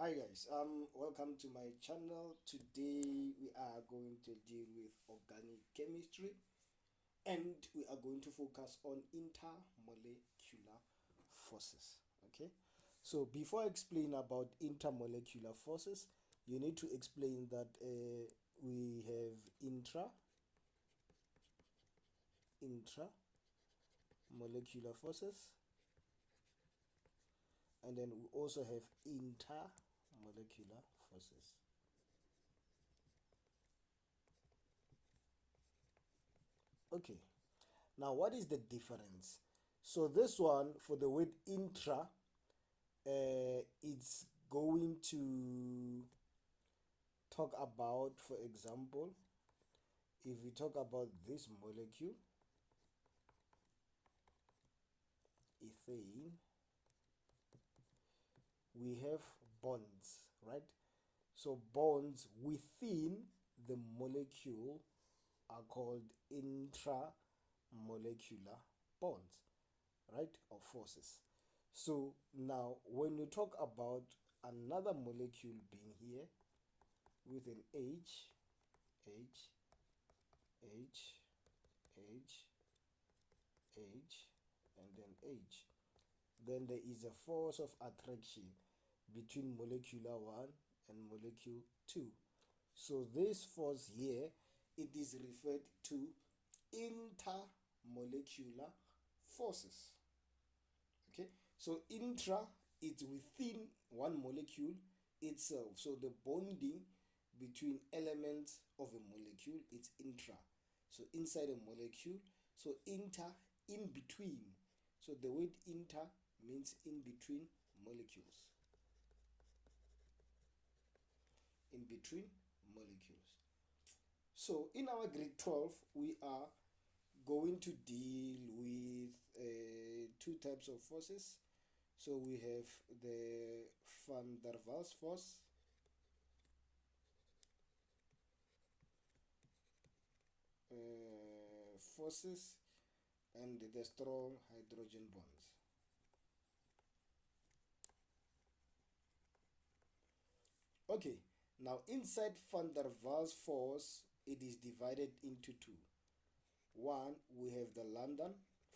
Hi guys, welcome to my channel. Today we are going to deal with organic chemistry and we are going to focus on intermolecular forces. Okay, so before I explain about intermolecular forces, you need to explain that we have intramolecular forces, and then we also have intermolecular forces. Okay, now what is the difference? So this one, for the word intra, it's going to talk about, for example, if we talk about this molecule, ethane, we have bonds, right? So bonds within the molecule are called intramolecular bonds, right? Or forces. So now when you talk about another molecule being here with an H, H, H, H, H, and then H, then there is a force of attraction between molecular 1 and molecule 2. So this force here, it is referred to intermolecular forces. Okay, so intra, it's within one molecule itself. So the bonding between elements of a molecule, it's intra. So inside a molecule. So inter, in between. So the word inter means in between molecules. In between molecules. So in our grade 12, we are going to deal with two types of forces. So we have the van der Waals force forces and the strong hydrogen bonds. Okay, now inside van der Waals force, it is divided into two. One, we have the London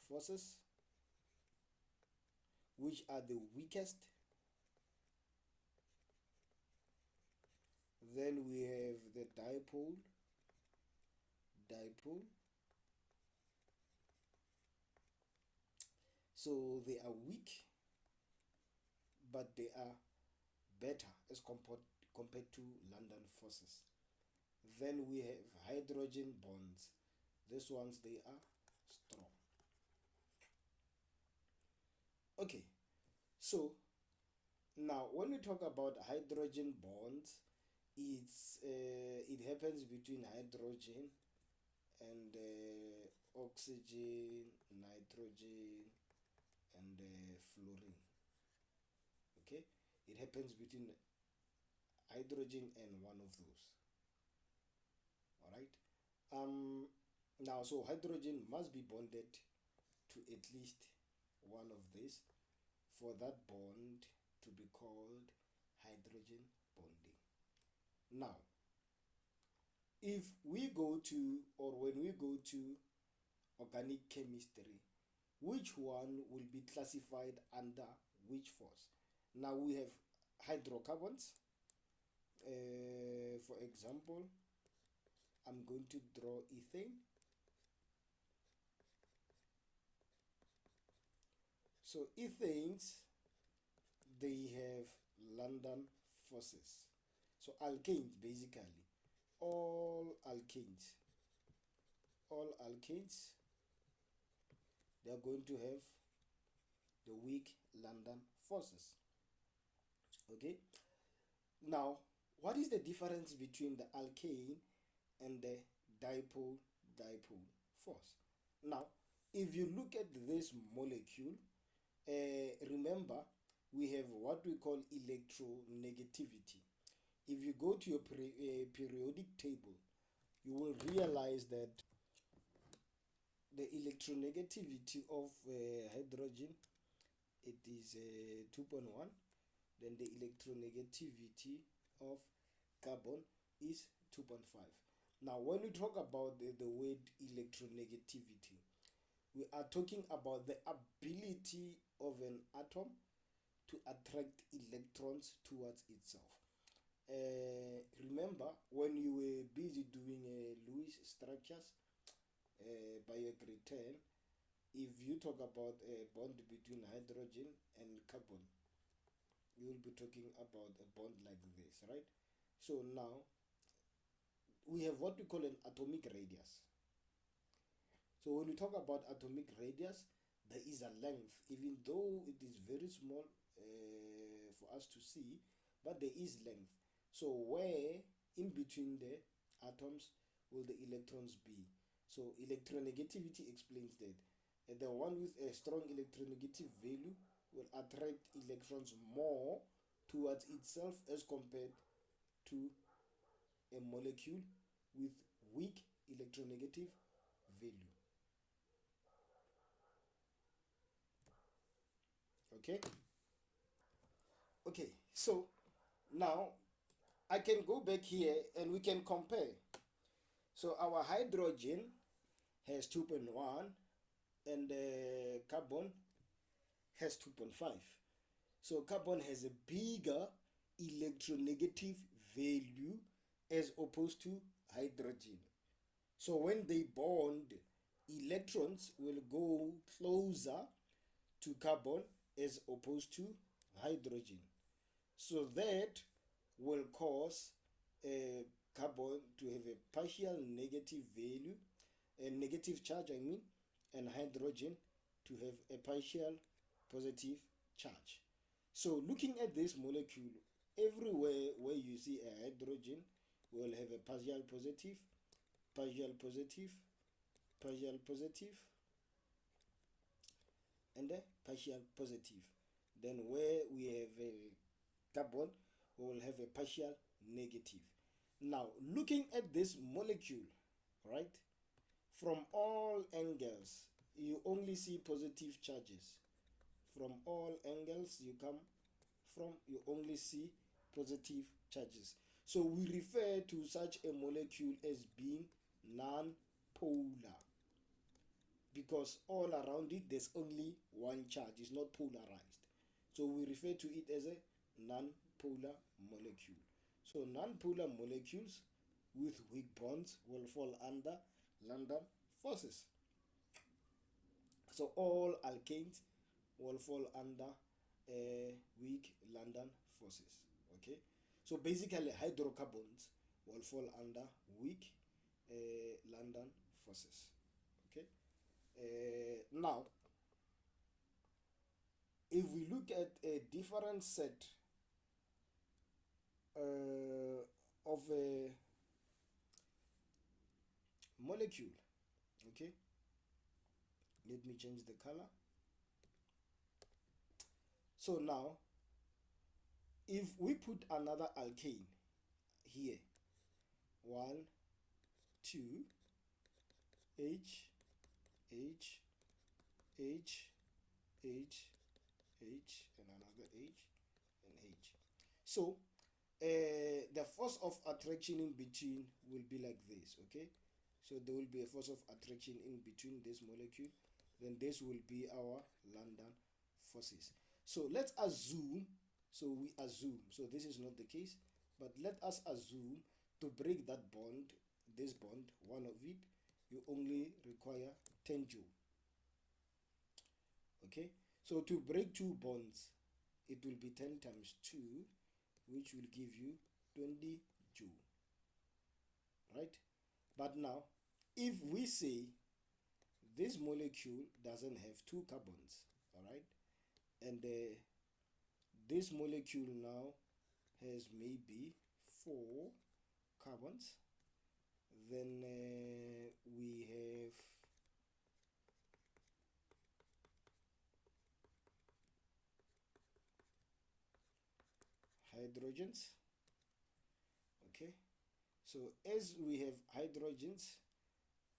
forces, which are the weakest. Then we have the dipole. So they are weak, but they are better as compared to London forces. Then we have hydrogen bonds. These ones, they are strong. Okay, so now when we talk about hydrogen bonds, it happens between hydrogen and oxygen, nitrogen, and fluorine. Okay, it happens between hydrogen and one of those. All right. Now, so hydrogen must be bonded to at least one of these for that bond to be called hydrogen bonding. Now, if we go to, or when we go to organic chemistry, which one will be classified under which force? Now we have hydrocarbons. For example, I'm going to draw ethane. So ethanes, they have London forces. So alkanes, basically, all alkanes, they are going to have the weak London forces. Okay, now what is the difference between the alkane and the dipole force? Now if you look at this molecule, remember we have what we call electronegativity. If you go to your periodic table, you will realize that the electronegativity of hydrogen, it is 2.1. then the electronegativity of carbon is 2.5. Now, when we talk about the word electronegativity, we are talking about the ability of an atom to attract electrons towards itself. Remember when you were busy doing Lewis structures by your grade 10, if you talk about a bond between hydrogen and carbon, you will be talking about a bond like this, right? So now we have what we call an atomic radius. So when we talk about atomic radius, there is a length, even though it is very small for us to see, but there is length. So where in between the atoms will the electrons be? So electronegativity explains that. The one with a strong electronegative value will attract electrons more towards itself as compared to a molecule with weak electronegative value. Okay? Okay, so now I can go back here and we can compare. So our hydrogen has 2.1 and carbon has 2.5. So carbon has a bigger electronegative value as opposed to hydrogen. So when they bond, electrons will go closer to carbon as opposed to hydrogen. So that will cause carbon to have a partial negative value, a negative charge I mean, and hydrogen to have a partial positive charge. So looking at this molecule, everywhere where you see a hydrogen will have a partial positive, partial positive, partial positive, and a partial positive. Then where we have a carbon, we will have a partial negative. Now, looking at this molecule, right, from all angles, you only see positive charges. From all angles you only see positive charges. So we refer to such a molecule as being non-polar, because all around it there's only one charge. It's not polarized. So we refer to it as a non-polar molecule. So non-polar molecules with weak bonds will fall under London forces. So all alkanes will fall under weak London forces. Okay, so basically hydrocarbons will fall under weak London forces. Okay, now if we look at a different set of a molecule, okay, let me change the color. So now if we put another alkane here, 1, 2, H, H, H, H, H, and another H, and H. So the force of attraction in between will be like this, okay? So there will be a force of attraction in between this molecule. Then this will be our London forces. So let's assume, so this is not the case, but let us assume to break that bond, this bond, one of it, you only require 10 joule. Okay, so to break two bonds, it will be 10 times 2, which will give you 20 joule, right? But now, if we say this molecule doesn't have 2 carbons, all right, and this molecule now has maybe 4 carbons, then we have hydrogens. Okay, so as we have hydrogens,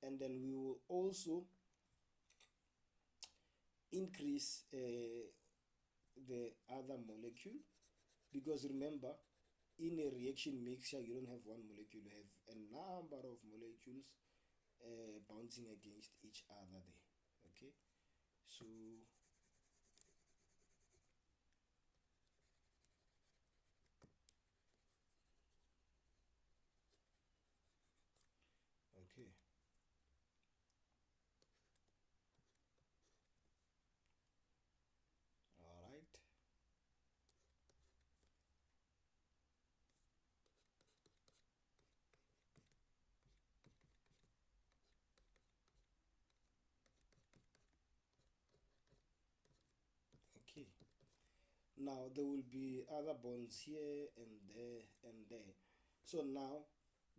and then we will also increase the other molecule, because remember, in a reaction mixture, you don't have one molecule, you have a number of molecules bouncing against each other there. Okay, so okay, all right. Okay, now there will be other bonds here and there and there. So now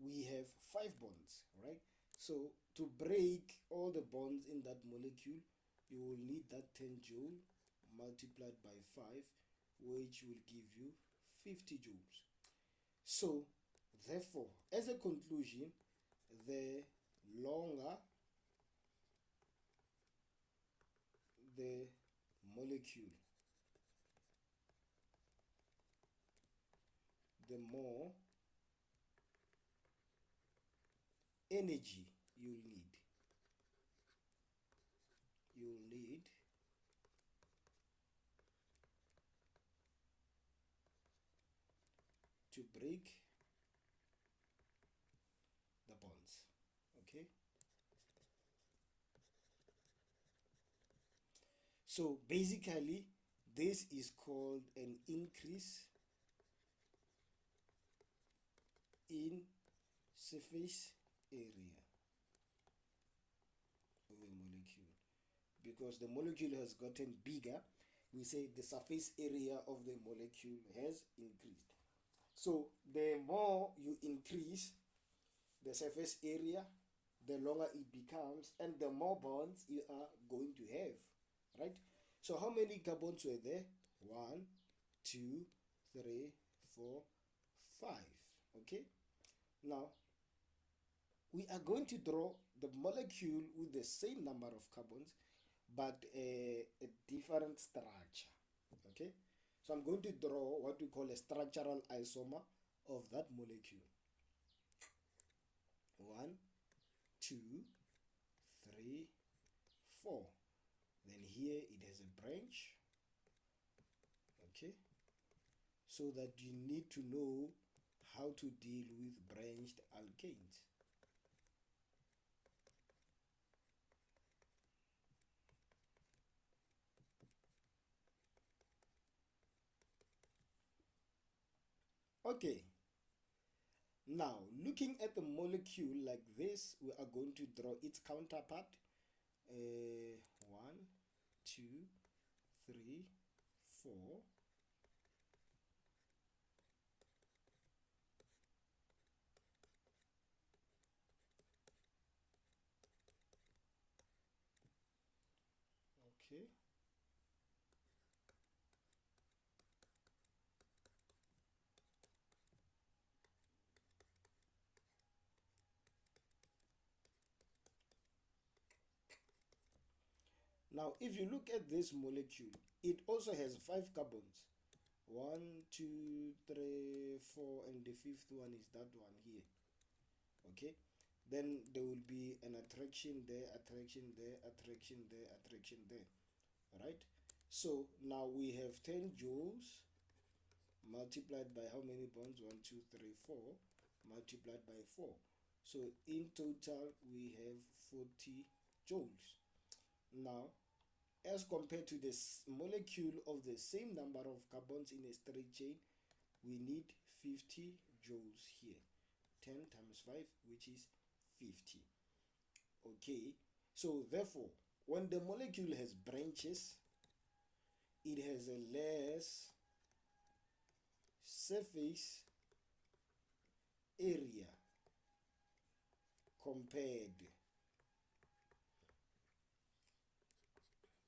we have 5 bonds, right? So to break all the bonds in that molecule, you will need that 10 joule multiplied by 5, which will give you 50 joules. So therefore, as a conclusion, the longer the molecule, the more energy you'll need. You'll need to break the bonds. Okay, so basically this is called an increase in surface area of a molecule. Because the molecule has gotten bigger, we say the surface area of the molecule has increased. So the more you increase the surface area, the longer it becomes, and the more bonds you are going to have, right? So how many carbons were there? 1, 2, 3, 4, 5. Okay, now we are going to draw the molecule with the same number of carbons, but a different structure. Okay, so I'm going to draw what we call a structural isomer of that molecule. 1, 2, 3, 4. Then here it has a branch. Okay, so that you need to know how to deal with branched alkanes. Okay, now looking at the molecule like this, we are going to draw its counterpart. 1, 2, 3, 4. Okay, now if you look at this molecule, it also has 5 carbons. 1, 2, 3, 4, and the 5th one is that one here. Okay, then there will be an attraction there, attraction there, attraction there, attraction there. Right, so now we have 10 joules multiplied by how many bonds? 1, 2, 3, 4 multiplied by 4. So in total we have 40 joules. Now as compared to this molecule of the same number of carbons in a straight chain, we need 50 joules here. 10 times 5, which is 50. Okay, so therefore when the molecule has branches, it has a less surface area compared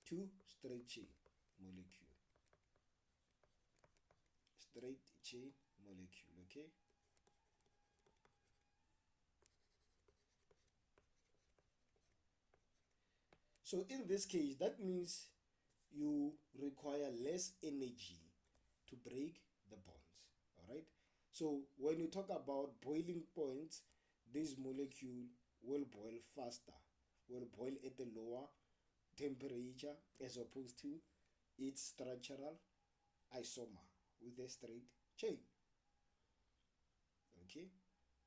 to straight chain molecule. Straight chain molecule. Okay, so in this case that means you require less energy to break the bonds. All right. So when you talk about boiling points, this molecule will boil faster, will boil at a lower temperature as opposed to its structural isomer with a straight chain. Okay,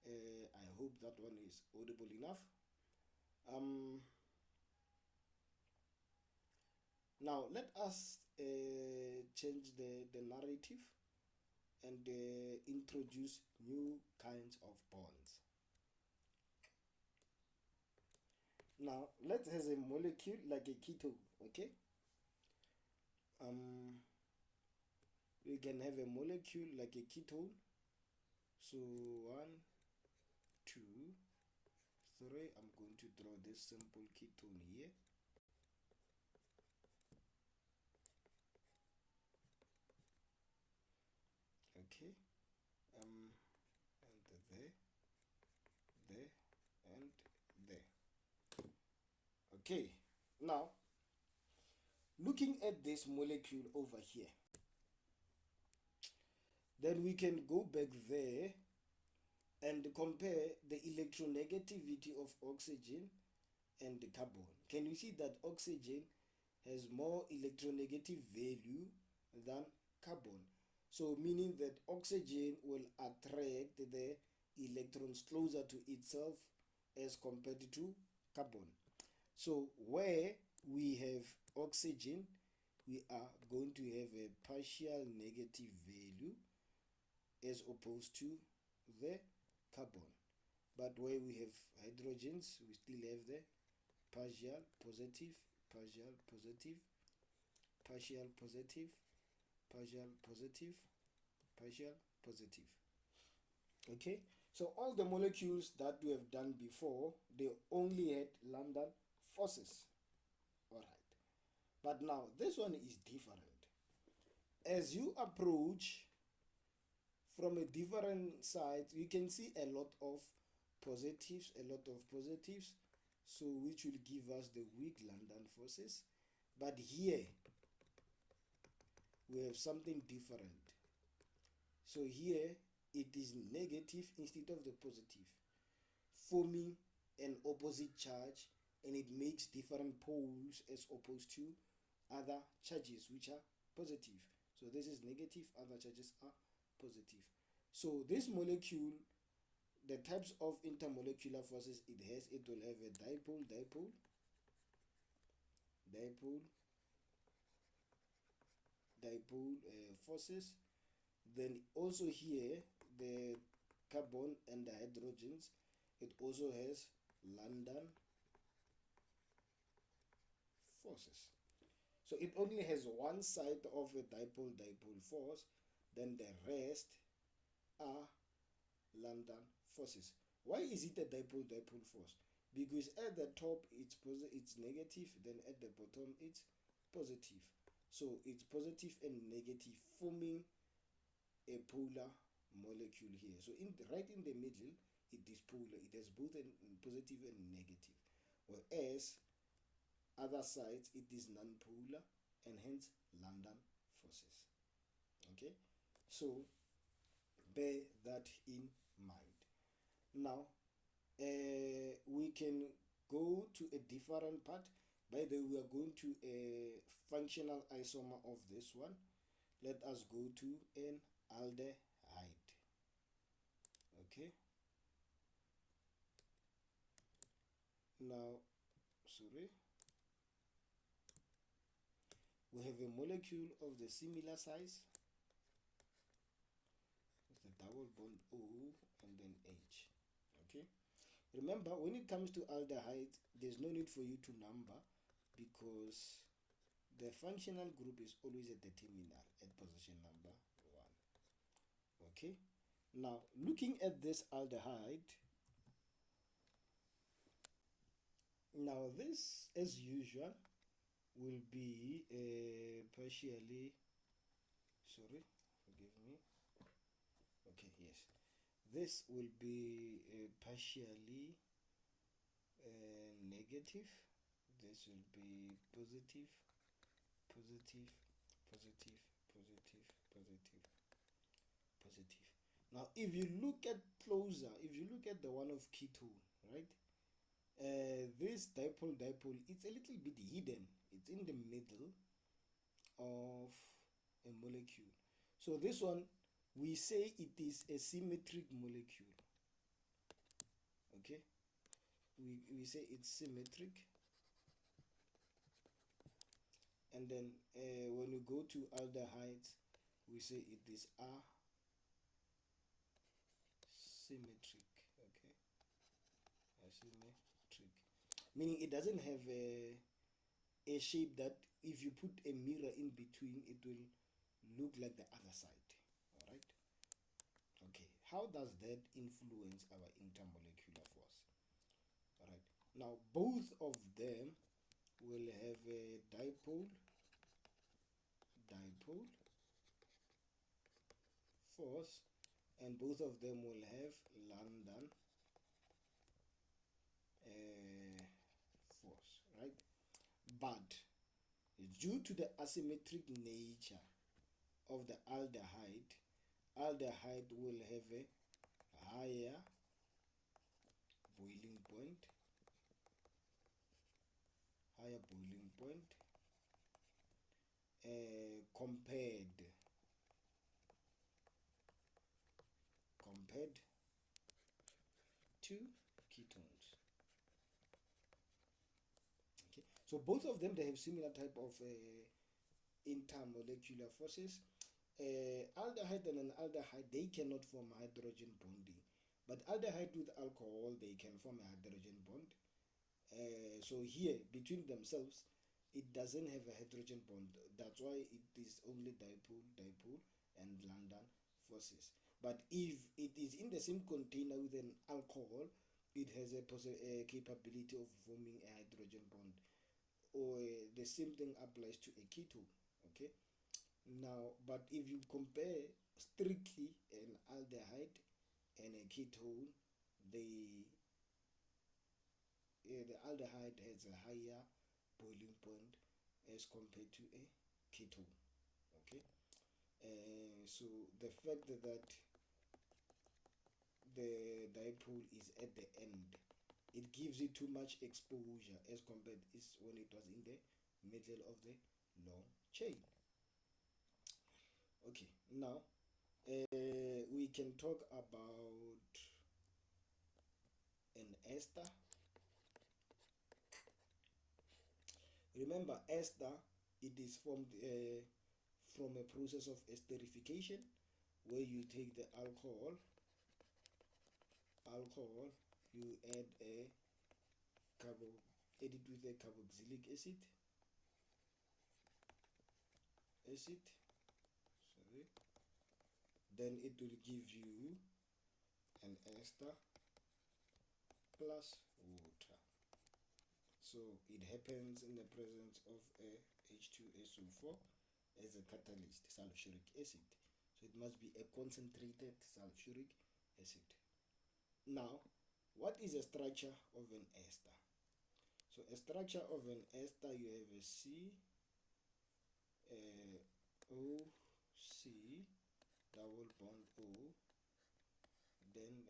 I hope that one is audible enough. Now let us change the narrative and introduce new kinds of bonds. Now let's have a molecule like a ketone. Okay, we can have a molecule like a ketone. So 1, 2, 3. I'm going to draw this simple ketone here. Okay, and there, and there. Okay, now looking at this molecule over here, then we can go back there and compare the electronegativity of oxygen and the carbon. Can you see that oxygen has more electronegative value than carbon? So meaning that oxygen will attract the electrons closer to itself as compared to carbon. So where we have oxygen, we are going to have a partial negative value as opposed to the carbon. But where we have hydrogens, we still have the partial positive, partial positive, partial positive, partial positive, partial positive. Okay, so all the molecules that we have done before, they only had London forces. All right, but now this one is different. As you approach from a different side, you can see a lot of positives, so which will give us the weak London forces. But here we have something different. So here it is negative instead of the positive, forming an opposite charge, and it makes different poles as opposed to other charges which are positive. So this is negative, other charges are positive. So this molecule, the types of intermolecular forces it has, it will have a dipole forces. Then also here the carbon and the hydrogens, it also has London forces. So it only has one side of a dipole force, then the rest are London forces. Why is it a dipole force? Because at the top it's negative, then at the bottom it's positive. So it's positive and negative, forming a polar molecule here. So right in the middle, it is polar. It has both a positive and negative. Whereas other sides, it is non-polar, and hence London forces. Okay, so bear that in mind. Now we can go to a different part. By the way, we are going to a functional isomer of this one. Let us go to an aldehyde. Okay, now we have a molecule of the similar size. It's the double bond O and then H. Okay, remember when it comes to aldehydes, there's no need for you to number because the functional group is always at the terminal at position number 1. Okay, now looking at this aldehyde, now this as usual will be partially, forgive me. Okay, yes, this will be partially negative. This will be positive, positive, positive, positive, positive, positive. Now, if you look at closer, if you look at the one of ketone, right? This dipole-dipole, it's a little bit hidden. It's in the middle of a molecule. So this one, we say it is a symmetric molecule. Okay? We say it's symmetric. And then when we go to aldehydes, we say it is asymmetric. Okay? Asymmetric. Meaning it doesn't have a shape that if you put a mirror in between, it will look like the other side. Alright? Okay. How does that influence our intermolecular force? Alright. Now, both of them will have a dipole force, and both of them will have London force, right? But due to the asymmetric nature of the aldehyde will have a higher boiling point, compared to ketones. Okay, so both of them, they have similar type of intermolecular forces. Aldehyde and an aldehyde, they cannot form hydrogen bonding, but aldehyde with alcohol, they can form a hydrogen bond. So here between themselves, it doesn't have a hydrogen bond. That's why it is only dipole and London forces. But if it is in the same container with an alcohol, it has a capability of forming a hydrogen bond. Or the same thing applies to a ketone. Okay. Now, but if you compare strictly an aldehyde and a ketone, the aldehyde has a higher boiling point as compared to a ketone. Okay, so the fact that the dipole is at the end, it gives it too much exposure as compared is when it was in the middle of the long chain. Okay, now we can talk about an ester. Remember, ester, it is formed from a process of esterification, where you take the alcohol, you add it with a carboxylic acid, sorry, then it will give you an ester plus water. So it happens in the presence of a H2SO4 as a catalyst, sulfuric acid. So it must be a concentrated sulfuric acid. Now, what is a structure of an ester? So a structure of an ester, you have a C, O, C, double bond O, then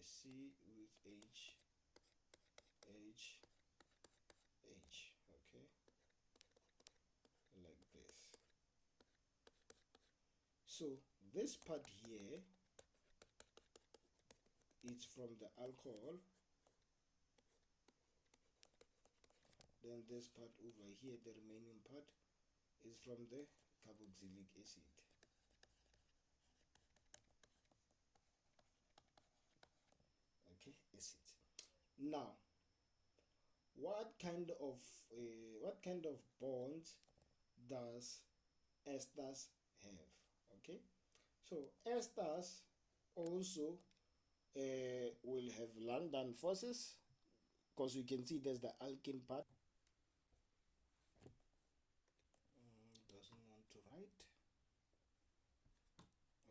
C with H, okay, like this. So this part here is from the alcohol, then this part over here, the remaining part, is from the carboxylic acid. Okay, acid. Now, what kind of bonds does esters have? Okay, so esters also will have London forces, because you can see there's the alkene part. Doesn't want to write.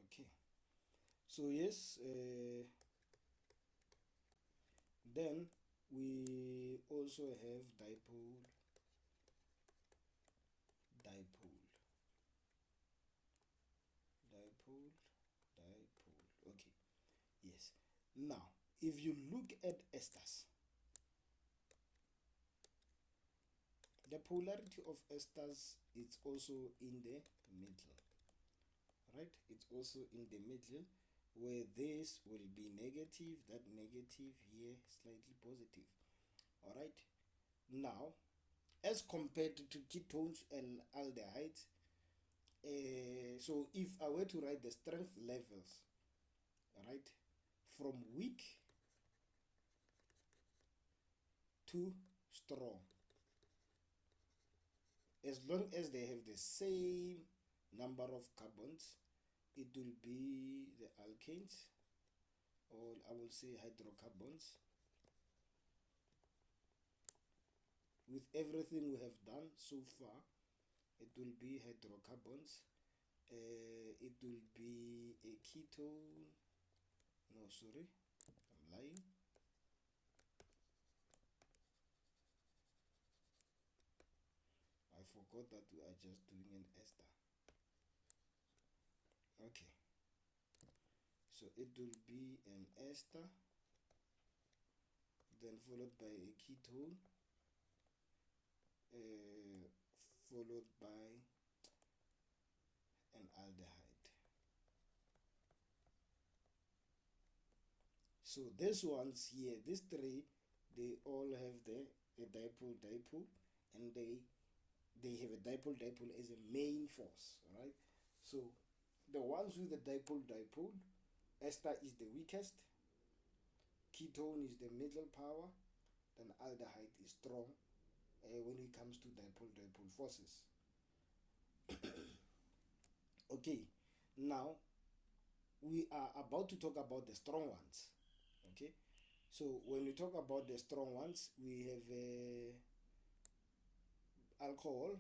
Okay, so yes, then we also have dipole, Yes. Now, if you look at esters, the polarity of esters is also in the middle, right? It's also in the middle, where this will be negative, that negative here slightly positive. All right. Now, as compared to ketones and aldehydes, so if I were to write the strength levels, right, from weak to strong, as long as they have the same number of carbons, it will be the alkanes, or I will say hydrocarbons. With everything we have done so far, it will be hydrocarbons. It will be a ketone. No, sorry, I'm lying. I forgot that we are just doing an ester. Okay, so it will be an ester, then followed by a ketone, followed by an aldehyde. So these ones here, these three, they all have the a dipole-dipole, and they have a dipole-dipole as a main force, right? So the ones with the dipole-dipole, ester is the weakest, ketone is the middle power, then aldehyde is strong when it comes to dipole-dipole forces. Okay, now we are about to talk about the strong ones. Okay, so when we talk about the strong ones, we have alcohol.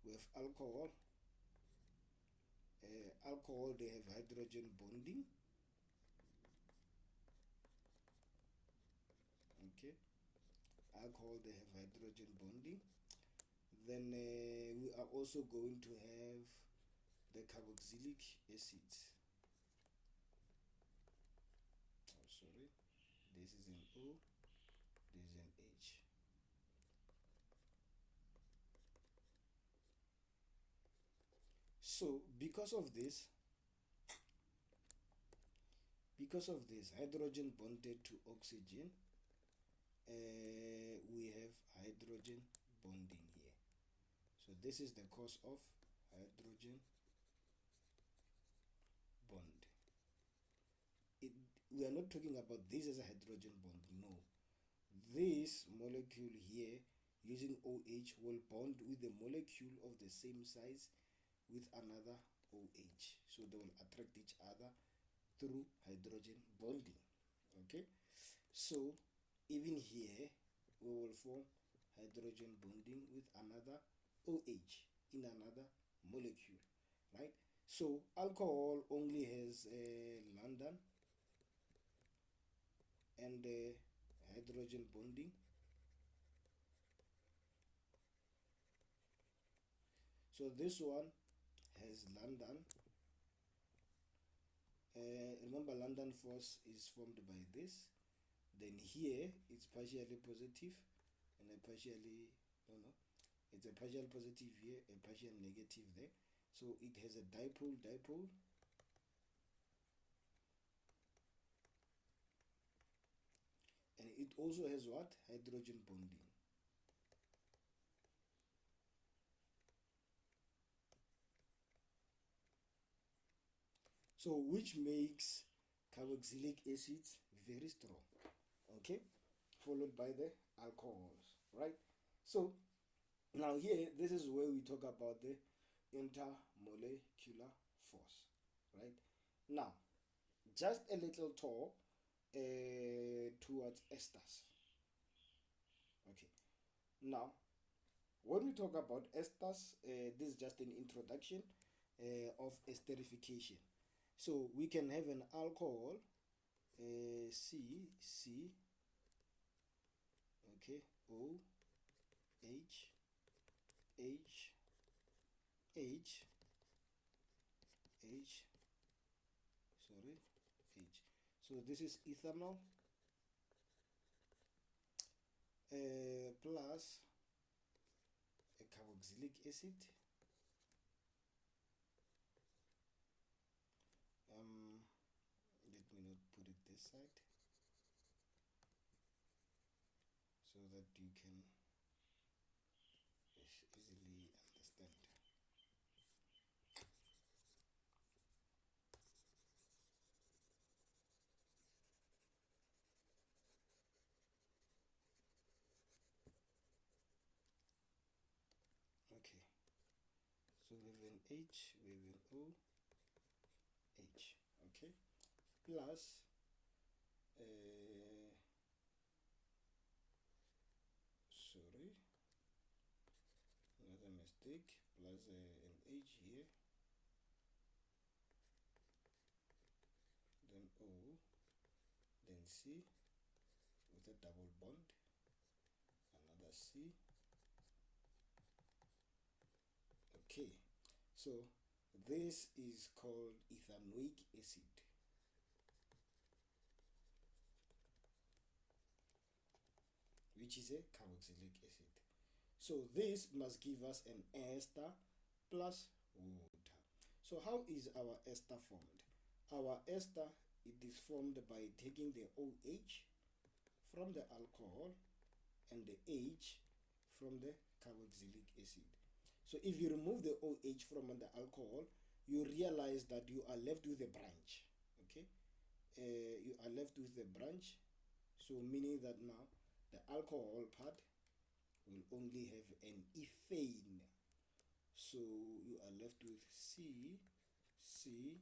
We have alcohol. Alcohol, they have hydrogen bonding. Okay, alcohol, they have hydrogen bonding. Then we are also going to have the carboxylic acids. Oh, sorry, this is an O, this is an H. So because of this hydrogen bonded to oxygen, we have hydrogen bonding here. So this is the cause of hydrogen bond. We are not talking about this as a hydrogen bond, no. This molecule here using OH will bond with a molecule of the same size with another OH. So they will attract each other through hydrogen bonding. Okay, so even here we will form hydrogen bonding with another OH in another molecule, right? So alcohol only has London and hydrogen bonding. So this one has London. Remember, London force is formed by this. Then here it's partially positive and a partially, no, it's a partial positive here, a partial negative there. So it has a dipole-dipole. And it also has what? Hydrogen bonding. So which makes carboxylic acids very strong. Okay, followed by the alcohols, right? So now here, this is where we talk about the intermolecular force, right? Now, just a little tour towards esters. Okay, now when we talk about esters, this is just an introduction of esterification. So we can have an alcohol, C, okay, O, H, H, So this is ethanol plus a carboxylic acid. Let me not put it this side so that you can easily understand. Okay, so we have an H, we have an O, H, okay, plus sorry, another mistake, plus an H here, then O, then C with a double bond, another C. Okay, so this is called ethanoic acid. Which is a carboxylic acid. So this must give us an ester plus water. So how is our ester formed? Our ester, it is formed by taking the OH from the alcohol and the H from the carboxylic acid. So if you remove the OH from the alcohol, you realize that you are left with a branch. Okay, you are left with a branch. So meaning that now the alcohol part will only have an ethane. So you are left with C, C,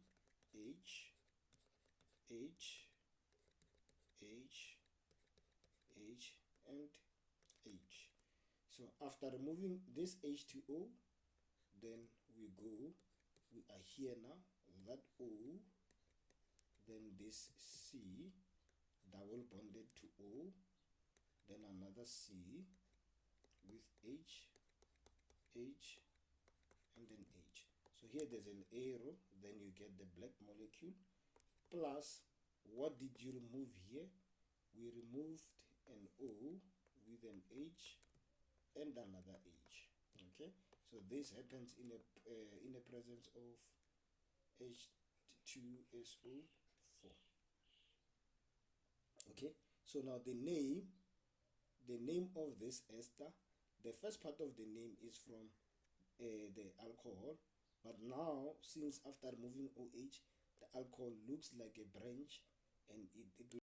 H, H, H, H, and H. So after removing this H2O, then we are here now, that O, then this C, double bonded to O, then another C with H, H, and then H. So here there's an arrow, then you get the black molecule, plus what did you remove here? We removed an O with an H and another H. Okay, so this happens in the presence of H2SO4. Okay, so now the name of this ester, the first part of the name is from the alcohol, but now since after removing OH, the alcohol looks like a branch, and it